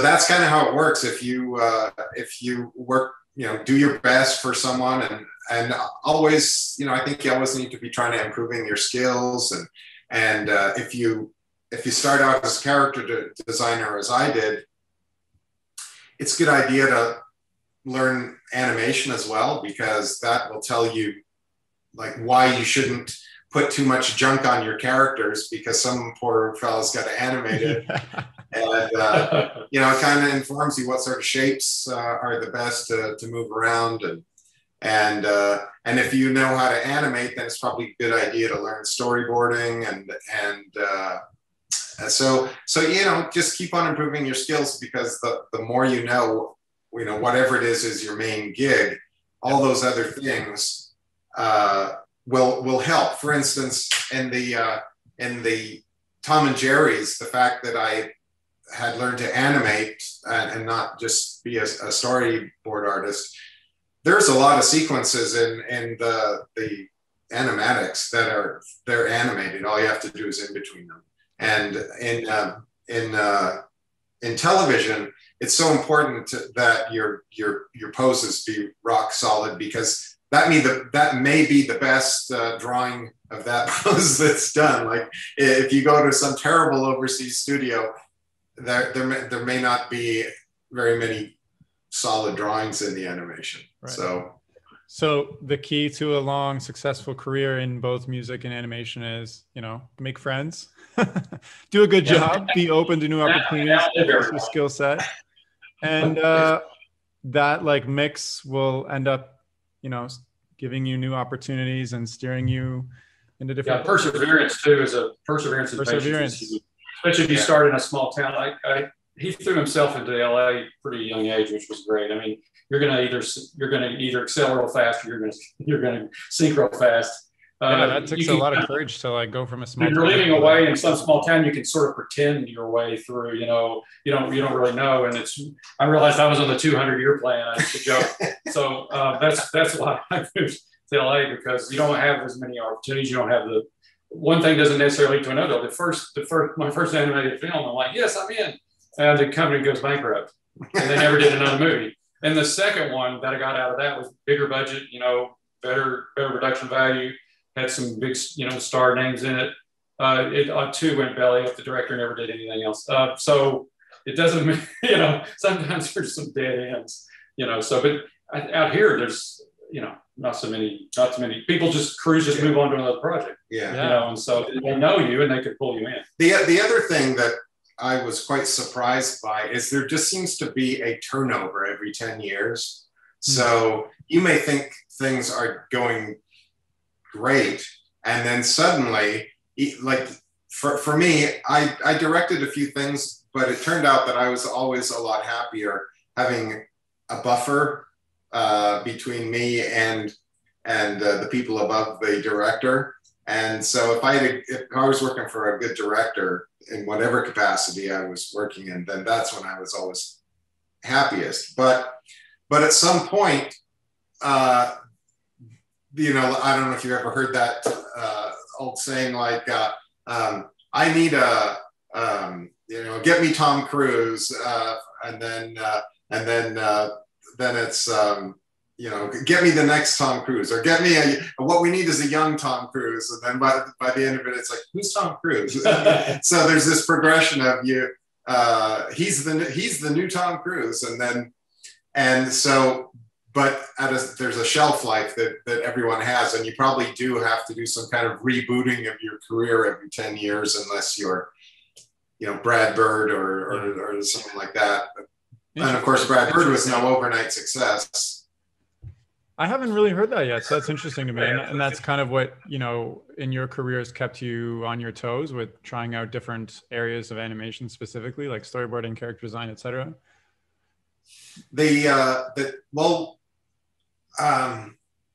that's kind of how it works. If you work, you know, do your best for someone, and always, you know, I think you always need to be trying to improving your skills, and if you start out as a character designer, as I did, it's a good idea to learn animation as well, because that will tell you like why you shouldn't put too much junk on your characters, because some poor fella's got to animate it. And, you know, it kind of informs you what sort of shapes are the best to move around. And if you know how to animate, then it's probably a good idea to learn storyboarding. So, you know, just keep on improving your skills, because the more you know, whatever it is your main gig, all those other things will help. For instance, in the Tom and Jerry's, the fact that I had learned to animate and not just be a storyboard artist, there's a lot of sequences in the animatics that they're animated. All you have to do is in between them. And in television, it's so important that your poses be rock solid, because that may be the best drawing of that pose that's done. Like if you go to some terrible overseas studio, there may not be very many solid drawings in the animation. Right. So the key to a long, successful career in both music and animation is, you know, make friends, do a good job, be open to new opportunities, increase your skill set, and that like mix will end up, you know, giving you new opportunities and steering you into different. Yeah, perseverance too is perseverance. Especially if you start in a small town. He threw himself into LA pretty young age, which was great. I mean, you're gonna either excel real fast, or you're gonna sink real fast. That takes a lot of courage to like go from a small. If you're living away in some small town, you can sort of pretend your way through. You know, you don't really know. And I realized I was on the 200-year plan. I used to joke. So that's why I moved to LA, because you don't have as many opportunities. You don't have one thing doesn't necessarily lead to another. My first animated film, I'm like, yes, I'm in. And the company goes bankrupt, and they never did another movie. And the second one that I got out of that was bigger budget, you know, better production value, had some big, you know, star names in it. It too went belly up. The director never did anything else. So it doesn't mean, you know, sometimes there's some dead ends, you know. So, but out here, there's, you know, not so many people. Crews just move on to another project. Yeah. You know, and so they know you and they could pull you in. The other thing that I was quite surprised by is there just seems to be a turnover every 10 years. So you may think things are going great, and then suddenly, like for me, I directed a few things, but it turned out that I was always a lot happier having a buffer between me and the people above the director. And so if I was working for a good director in whatever capacity I was working in, then that's when I was always happiest. But at some point, you know, I don't know if you ever heard that old saying, like, I need you know, get me Tom Cruise, and then then it's you know, get me the next Tom Cruise, or get me what we need is a young Tom Cruise. And then by the end of it, it's like, who's Tom Cruise? So there's this progression of you, he's the new Tom Cruise. But there's a shelf life that everyone has. And you probably do have to do some kind of rebooting of your career every 10 years, unless you're, you know, Brad Bird or something like that. And of course, Brad Bird was no overnight success. I haven't really heard that yet, so that's interesting to me. And that's kind of what, you know, in your career has kept you on your toes with trying out different areas of animation, specifically like storyboarding, character design, etc.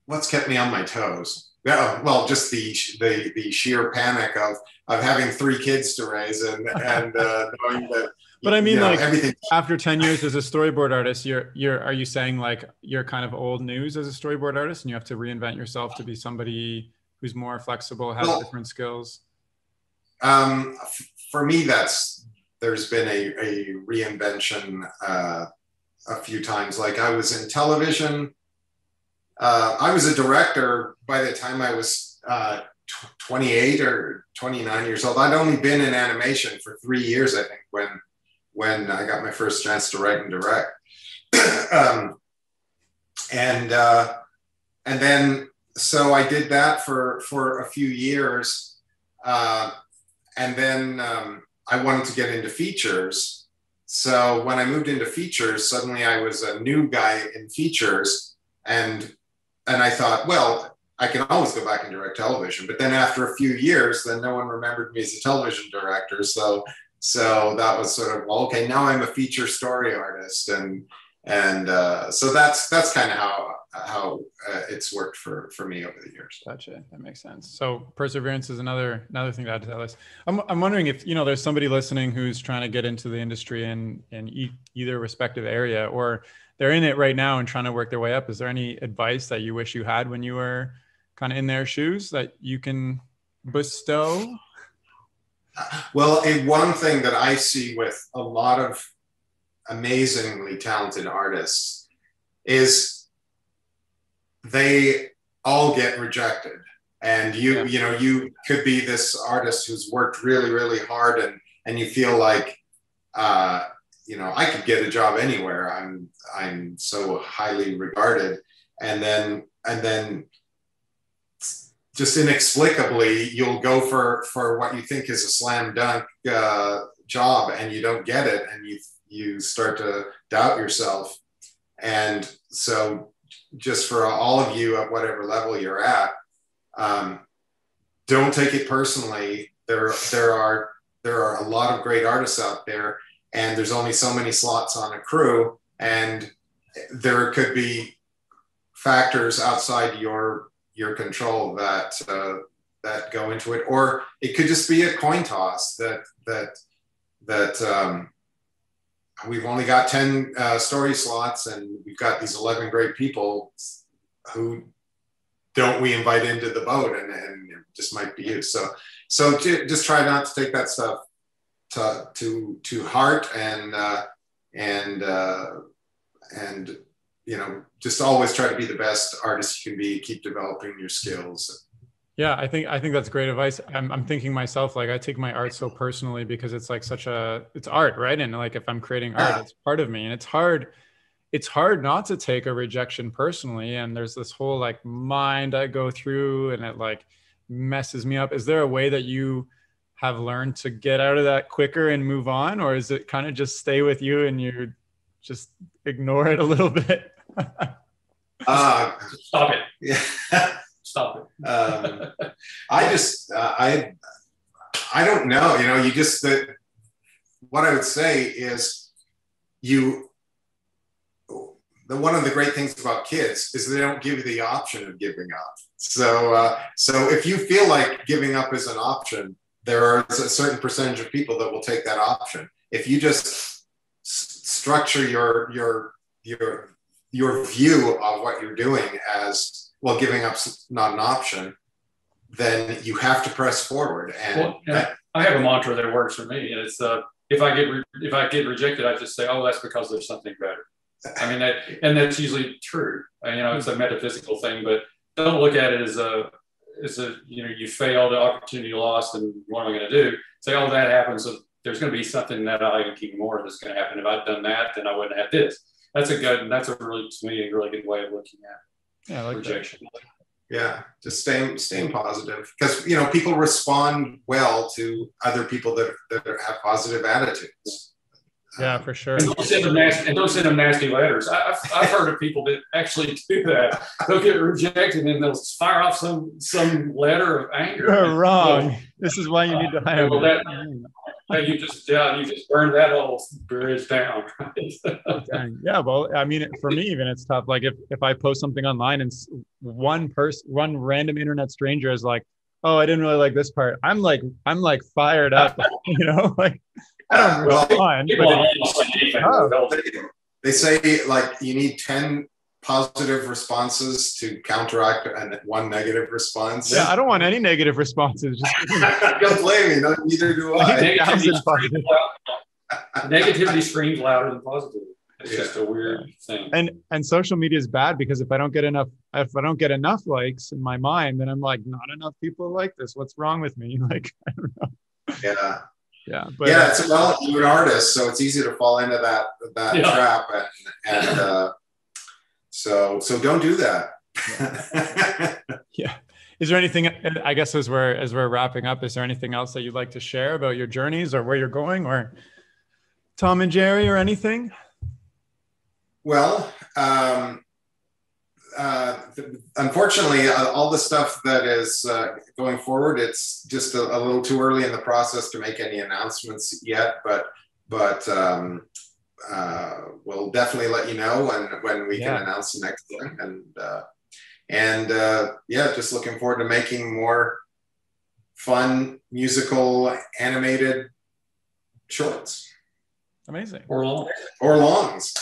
What's kept me on my toes? Well, just the sheer panic of having 3 kids to raise and knowing that. But I mean, you know, like, everything. After 10 years as a storyboard artist, are you saying like you're kind of old news as a storyboard artist and you have to reinvent yourself to be somebody who's more flexible, has different skills? For me, there's been a reinvention a few times. Like, I was in television. I was a director by the time I was 28 or 29 years old. I'd only been in animation for 3 years, I think, when I got my first chance to write and direct. And then, so I did that for a few years. And then I wanted to get into features. So when I moved into features, suddenly I was a new guy in features. And I thought, well, I can always go back and direct television. But then after a few years, then no one remembered me as a television director. So that was sort of, well, okay, now I'm a feature story artist. And so that's kind of how it's worked for me over the years. Gotcha. That makes sense. So perseverance is another thing to add to that list. I'm wondering if, you know, there's somebody listening who's trying to get into the industry in either respective area, or they're in it right now and trying to work their way up. Is there any advice that you wish you had when you were kind of in their shoes that you can bestow? Well, one thing that I see with a lot of amazingly talented artists is they all get rejected. And you could be this artist who's worked really, really hard, and you feel like, you know, I could get a job anywhere. I'm so highly regarded. And then just inexplicably, you'll go for what you think is a slam dunk job, and you don't get it, and you start to doubt yourself. And so, just for all of you at whatever level you're at, don't take it personally. There are a lot of great artists out there, and there's only so many slots on a crew, and there could be factors outside your control that go into it, or it could just be a coin toss that we've only got 10 story slots, and we've got these 11 great people who don't we invite into the boat, and it just might be you. So just try not to take that stuff to heart, and you know, just always try to be the best artist you can be. Keep developing your skills. Yeah, I think that's great advice. I'm thinking myself, like, I take my art so personally because it's like it's art, right? And like, if I'm creating art, it's part of me, and it's hard not to take a rejection personally. And there's this whole like mind I go through, and it like messes me up. Is there a way that you have learned to get out of that quicker and move on, or is it kind of just stay with you and you just ignore it a little bit? Stop it. Yeah. Stop it. I don't know. You know, what I would say is one of the great things about kids is they don't give you the option of giving up. So if you feel like giving up is an option, there are a certain percentage of people that will take that option. If you just structure your view of what you're doing as, well, giving up's not an option, then you have to press forward. And I have a mantra that works for me, and it's if I get rejected, I just say, oh, that's because there's something better. I mean, that's usually true. It's a metaphysical thing, but don't look at it as a you failed, opportunity lost, and what am I going to do? Say, oh, that happens. So there's going to be something that I can keep more that's going to happen. If I'd done that, then I wouldn't have this. That's a really, to me, a really good way of looking at rejection. Yeah, just staying positive, because people respond well to other people that have positive attitudes. Yeah, for sure. And don't send them nasty letters. I've heard of people that actually do that. They'll get rejected and they'll fire off some letter of anger. You're wrong. This is why you need to hire me. You just burned that whole bridge down. Dang. Yeah, well, I mean, for me even it's tough. Like if I post something online and one random internet stranger is like, "Oh, I didn't really like this part," I'm like fired up. Like. They say like you need 10 positive responses to counteract one negative response. Yeah, I don't want any negative responses. Don't blame me. Neither do I. Negativity screams louder than positivity. It's just a weird thing. And social media is bad because if I don't get enough likes in my mind, then I'm like, not enough people like this. What's wrong with me? Like, I don't know. Yeah. Yeah, but you're an artist, so it's easy to fall into that trap, and so don't do that. Yeah. Is there anything? I guess as we're wrapping up, is there anything else that you'd like to share about your journeys or where you're going, or Tom and Jerry, or anything? Well, unfortunately, all the stuff that is going forward, it's just a little too early in the process to make any announcements yet. But we'll definitely let you know when we can announce the next thing. And just looking forward to making more fun, musical, animated shorts. Amazing. Or longs.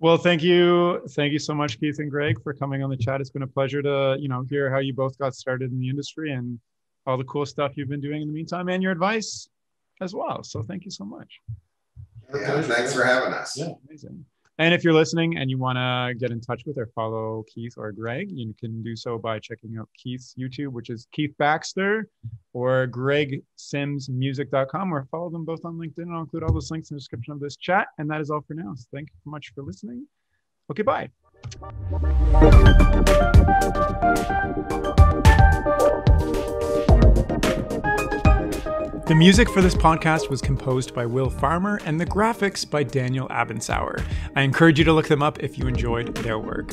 Well, thank you so much, Keith and Greg, for coming on the chat. It's been a pleasure to hear how you both got started in the industry and all the cool stuff you've been doing in the meantime, and your advice as well. So thank you so much. Yeah, thanks for having us. Yeah, amazing. And if you're listening and you want to get in touch with or follow Keith or Greg, you can do so by checking out Keith's YouTube, which is Keith Baxter, or gregsimsmusic.com, or follow them both on LinkedIn. I'll include all those links in the description of this chat. And that is all for now. So thank you so much for listening. Okay, bye. The music for this podcast was composed by Will Farmer and the graphics by Daniel Abensauer. I encourage you to look them up if you enjoyed their work.